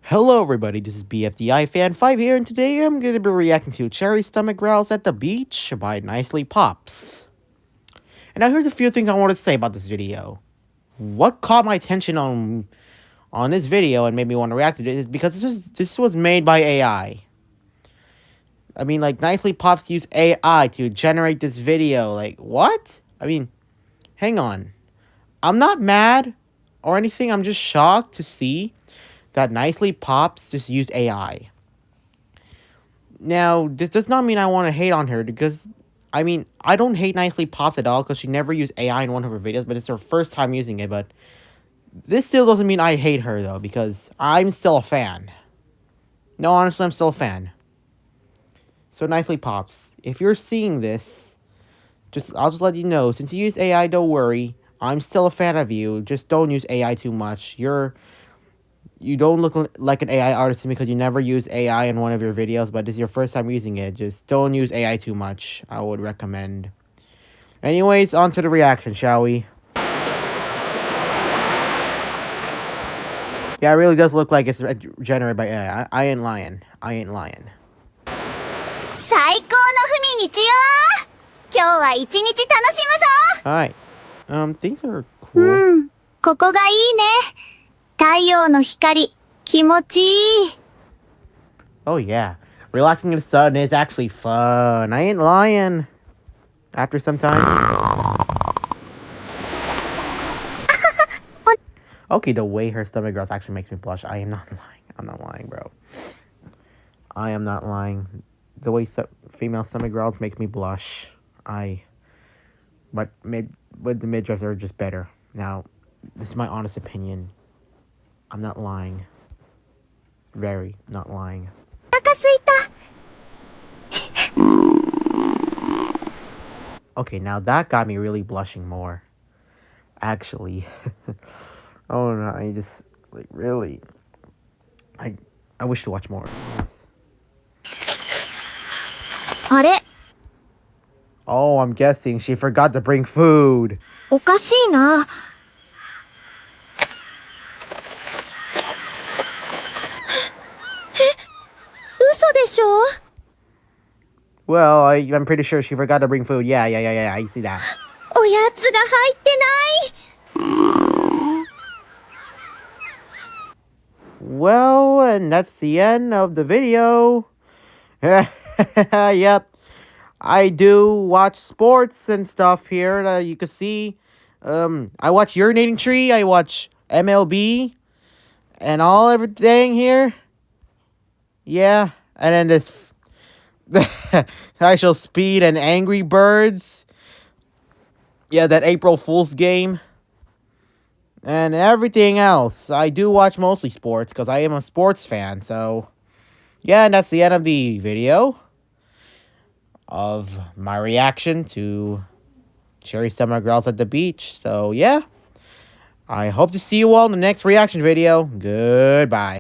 Hello everybody, this is BFDIFan5 here, and today I'm going to be reacting to Cherry Stomach Growls at the Beach by Nicely Pops. And now here's a few things I want to say about this video. What caught my attention on this video and made me want to react to it is because this was made by AI. I mean, like, Nicely Pops used AI to generate this video. Like, what? I mean, hang on. I'm not mad or anything, I'm just shocked to see that Nicely Pops just used AI. Now, this does not mean I want to hate on her, because, I mean, I don't hate Nicely Pops at all, because she never used AI in one of her videos, but it's her first time using it, but this still doesn't mean I hate her, though, because I'm still a fan. No, honestly, I'm still a fan. So, Nicely Pops, if you're seeing this, I'll just let you know, since you use AI, don't worry, I'm still a fan of you, just don't use AI too much. You don't look like an AI artist to me because you never use AI in one of your videos, but this is your first time using it. Just don't use AI too much, I would recommend. Anyways, on to the reaction, shall we? Yeah, it really does look like it's generated by AI. I ain't lying. I ain't lying. 最高のふみにちよ。今日は一日楽しむぞ。 Alright. Things are cool. ここがいいね。太陽の光、気持ちいい。 Oh yeah, relaxing in the sun is actually fun. I ain't lying. After some time. Okay, the way her stomach growls actually makes me blush. I am not lying. I'm not lying, bro. I am not lying. The way female stomach growls makes me blush. But the midriffs are just better. Now, this is my honest opinion. I'm not lying. Very not lying. Okay, now that got me really blushing more. Actually. Oh no, I just, like, really. I wish to watch more of this. あれ Oh, I'm guessing she forgot to bring food. おかしいな。嘘でしょ Well, I'm pretty sure she forgot to bring food. Yeah, I see that. おやつが入ってない。 Well, and that's the end of the video. Yep. I do watch sports and stuff here. You can see. I watch Urinating Tree. I watch MLB. And everything here. Yeah. And then this actual Speed and Angry Birds. Yeah, that April Fool's game. And everything else. I do watch mostly sports because I am a sports fan. So, yeah, and that's the end of the video of my reaction to Cherry Stomach Growls at the Beach. So, yeah, I hope to see you all in the next reaction video. Goodbye.